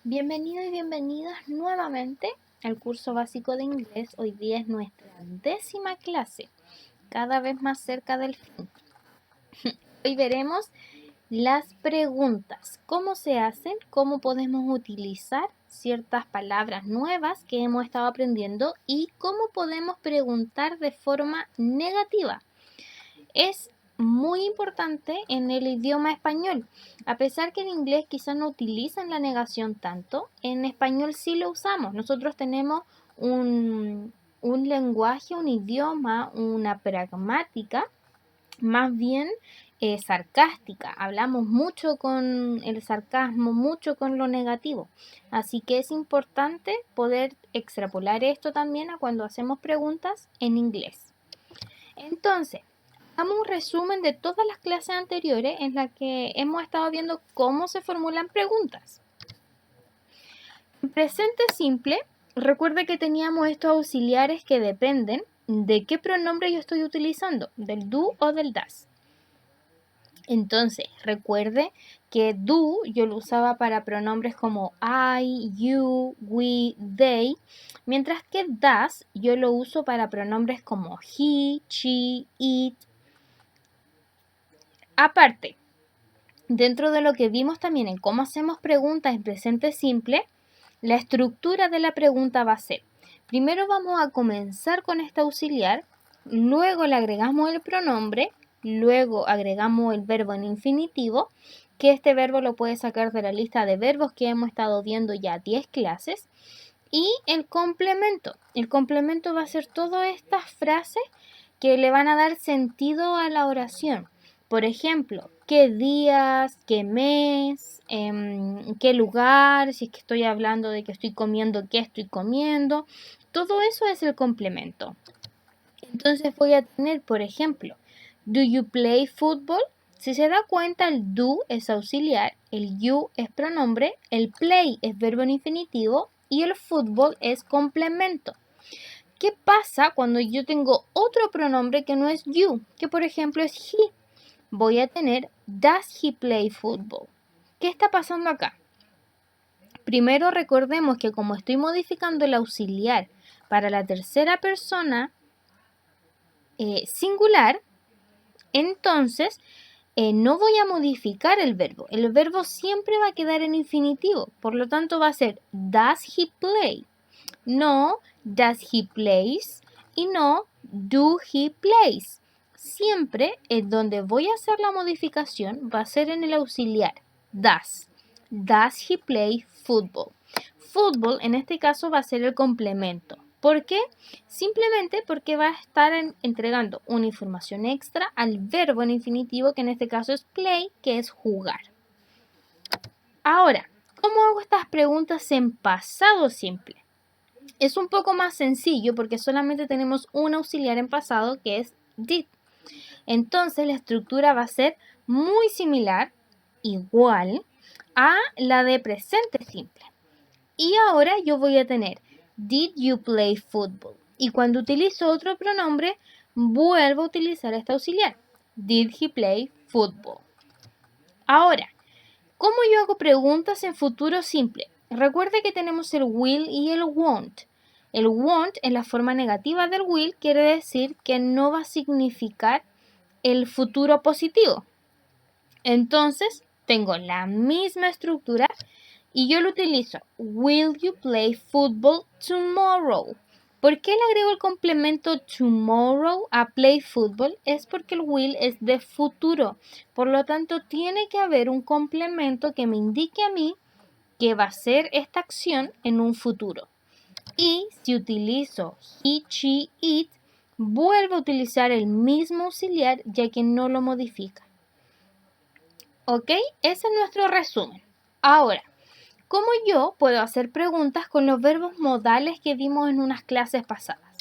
Bienvenidos y bienvenidas nuevamente al curso básico de inglés. Hoy día es nuestra 10ª clase, cada vez más cerca del fin. Hoy veremos las preguntas, cómo se hacen, cómo podemos utilizar ciertas palabras nuevas que hemos estado aprendiendo y cómo podemos preguntar de forma negativa. Es muy importante en el idioma español. A pesar que en inglés quizás no utilizan la negación tanto, en español sí lo usamos. Nosotros tenemos un lenguaje, un idioma, una pragmática, más bien sarcástica. Hablamos mucho con el sarcasmo, mucho con lo negativo. Así que es importante poder extrapolar esto también a cuando hacemos preguntas en inglés. Entonces, hagamos un resumen de todas las clases anteriores en las que hemos estado viendo cómo se formulan preguntas. En presente simple, recuerde que teníamos estos auxiliares que dependen de qué pronombre yo estoy utilizando, del do o del das. Entonces, recuerde que do yo lo usaba para pronombres como I, you, we, they, mientras que das yo lo uso para pronombres como he, she, it. Aparte, dentro de lo que vimos también en cómo hacemos preguntas en presente simple, la estructura de la pregunta va a ser, primero vamos a comenzar con este auxiliar, luego le agregamos el pronombre, luego agregamos el verbo en infinitivo, que este verbo lo puedes sacar de la lista de verbos que hemos estado viendo ya 10 clases, y el complemento. El complemento va a ser todas estas frases que le van a dar sentido a la oración. Por ejemplo, qué días, qué mes, qué lugar, si es que estoy hablando de que estoy comiendo, qué estoy comiendo. Todo eso es el complemento. Entonces voy a tener, por ejemplo, do you play football? Si se da cuenta, el do es auxiliar, el you es pronombre, el play es verbo en infinitivo y el football es complemento. ¿Qué pasa cuando yo tengo otro pronombre que no es you? Que por ejemplo es he. Voy a tener does he play football? ¿Qué está pasando acá? Primero recordemos que como estoy modificando el auxiliar para la tercera persona singular, entonces no voy a modificar el verbo. El verbo siempre va a quedar en infinitivo. Por lo tanto va a ser does he play? No does he plays y no do he plays. Siempre en donde voy a hacer la modificación va a ser en el auxiliar does. Does he play football? Football en este caso va a ser el complemento. ¿Por qué? Simplemente porque va a estar entregando una información extra al verbo en infinitivo, que en este caso es play, que es jugar. Ahora, ¿cómo hago estas preguntas en pasado simple? Es un poco más sencillo porque solamente tenemos un auxiliar en pasado que es did. Entonces la estructura va a ser muy similar, igual, a la de presente simple. Y ahora yo voy a tener did you play football? Y cuando utilizo otro pronombre, vuelvo a utilizar este auxiliar. Did he play football? Ahora, ¿cómo yo hago preguntas en futuro simple? Recuerde que tenemos el will y el won't. El won't en la forma negativa del will quiere decir que no va a significar el futuro positivo. Entonces, tengo la misma estructura y yo lo utilizo. Will you play football tomorrow? ¿Por qué le agrego el complemento tomorrow a play football? Es porque el will es de futuro. Por lo tanto, tiene que haber un complemento que me indique a mí que va a ser esta acción en un futuro. Y si utilizo he, she, it, vuelvo a utilizar el mismo auxiliar ya que no lo modifica. ¿Ok? Ese es nuestro resumen. Ahora, ¿cómo yo puedo hacer preguntas con los verbos modales que vimos en unas clases pasadas?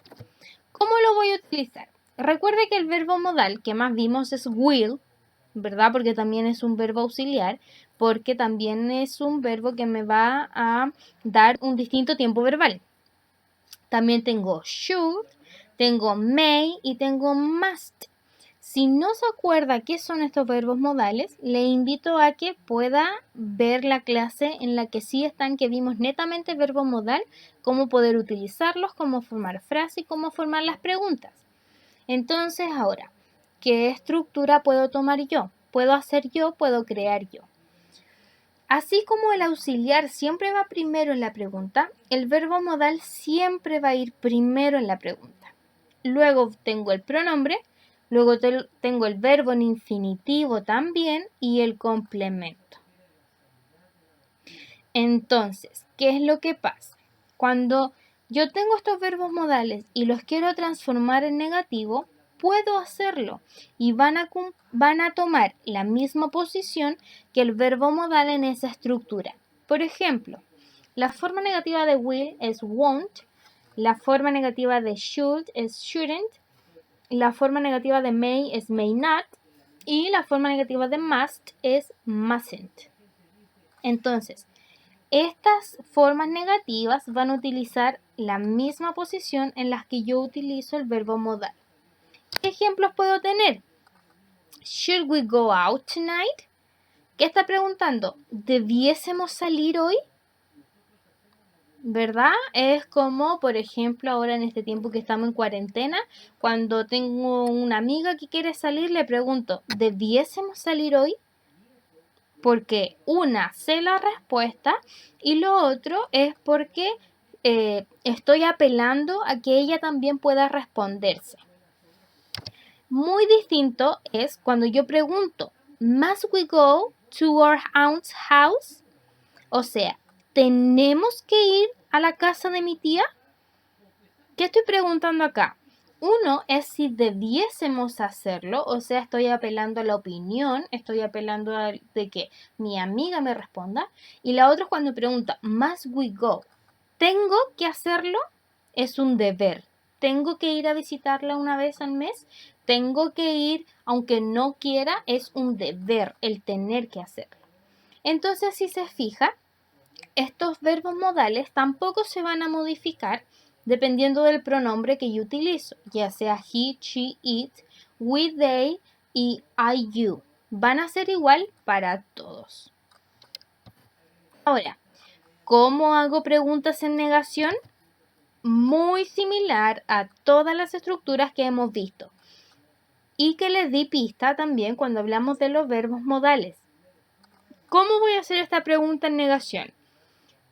¿Cómo lo voy a utilizar? Recuerde que el verbo modal que más vimos es will, ¿verdad? Porque también es un verbo auxiliar, porque también es un verbo que me va a dar un distinto tiempo verbal. También tengo should, tengo may y tengo must. Si no se acuerda qué son estos verbos modales, le invito a que pueda ver la clase en la que sí están, que vimos netamente verbo modal, cómo poder utilizarlos, cómo formar frases y cómo formar las preguntas. Entonces ahora, ¿qué estructura puedo tomar yo? Puedo hacer yo, puedo crear yo. Así como el auxiliar siempre va primero en la pregunta, el verbo modal siempre va a ir primero en la pregunta. Luego tengo el pronombre, luego tengo el verbo en infinitivo también y el complemento. Entonces, ¿qué es lo que pasa? Cuando yo tengo estos verbos modales y los quiero transformar en negativo, puedo hacerlo y van a tomar la misma posición que el verbo modal en esa estructura. Por ejemplo, la forma negativa de will es won't, la forma negativa de should es shouldn't, la forma negativa de may es may not y la forma negativa de must es mustn't. Entonces, estas formas negativas van a utilizar la misma posición en las que yo utilizo el verbo modal. ¿Qué ejemplos puedo tener? Should we go out tonight? ¿Qué está preguntando? ¿Debiésemos salir hoy? ¿Verdad? Es como, por ejemplo, ahora en este tiempo que estamos en cuarentena, cuando tengo una amiga que quiere salir, le pregunto, ¿debiésemos salir hoy? Porque una, sé la respuesta y lo otro es porque estoy apelando a que ella también pueda responderse. Muy distinto es cuando yo pregunto, ¿must we go to our aunt's house? O sea, ¿tenemos que ir a la casa de mi tía? ¿Qué estoy preguntando acá? Uno es si debiésemos hacerlo, o sea, estoy apelando a la opinión, estoy apelando a de que mi amiga me responda. Y la otra es cuando pregunta, ¿must we go? ¿Tengo que hacerlo? Es un deber. ¿Tengo que ir a visitarla una vez al mes? ¿Tengo que ir aunque no quiera? Es un deber el tener que hacerlo. Entonces, si se fija, estos verbos modales tampoco se van a modificar dependiendo del pronombre que yo utilizo, ya sea he, she, it, we, they y I, you. Van a ser igual para todos. Ahora, ¿cómo hago preguntas en negación? Muy similar a todas las estructuras que hemos visto y que les di pista también cuando hablamos de los verbos modales. ¿Cómo voy a hacer esta pregunta en negación?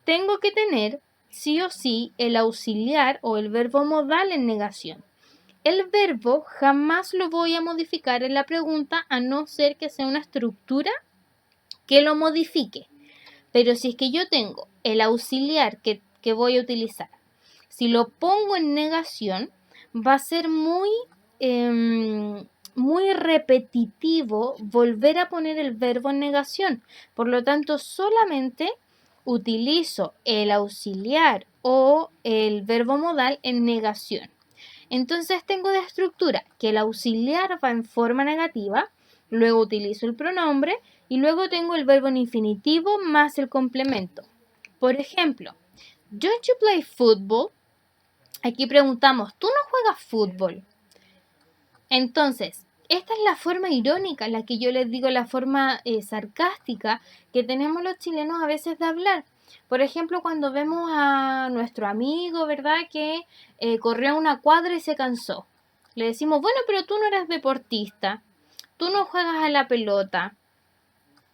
Tengo que tener sí o sí el auxiliar o el verbo modal en negación. El verbo jamás lo voy a modificar en la pregunta a no ser que sea una estructura que lo modifique. Pero si es que yo tengo el auxiliar que voy a utilizar, si lo pongo en negación, va a ser muy repetitivo volver a poner el verbo en negación. Por lo tanto, solamente utilizo el auxiliar o el verbo modal en negación. Entonces tengo de estructura que el auxiliar va en forma negativa, luego utilizo el pronombre y luego tengo el verbo en infinitivo más el complemento. Por ejemplo, don't you play football? Aquí preguntamos, ¿tú no juegas fútbol? Entonces, esta es la forma irónica, la que yo les digo, la forma sarcástica que tenemos los chilenos a veces de hablar. Por ejemplo, cuando vemos a nuestro amigo, ¿verdad? Que corrió una cuadra y se cansó. Le decimos, bueno, pero tú no eres deportista, tú no juegas a la pelota,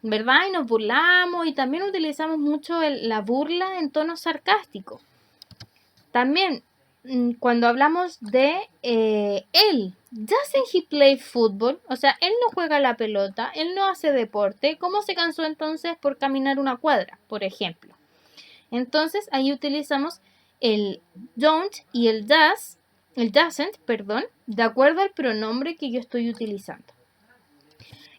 ¿verdad? Y nos burlamos y también utilizamos mucho la burla en tono sarcástico. También cuando hablamos de él, doesn't he play football? O sea, él no juega la pelota, él no hace deporte. ¿Cómo se cansó entonces por caminar una cuadra, por ejemplo? Entonces ahí utilizamos el don't y el doesn't, perdón, de acuerdo al pronombre que yo estoy utilizando.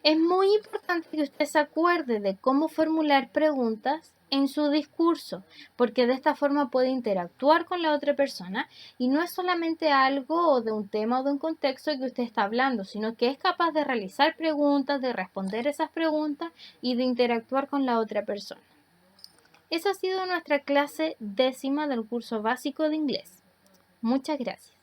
Es muy importante que usted se acuerde de cómo formular preguntas en su discurso, porque de esta forma puede interactuar con la otra persona y no es solamente algo de un tema o de un contexto que usted está hablando, sino que es capaz de realizar preguntas, de responder esas preguntas y de interactuar con la otra persona. Esa ha sido nuestra clase 10ª del curso básico de inglés. Muchas gracias.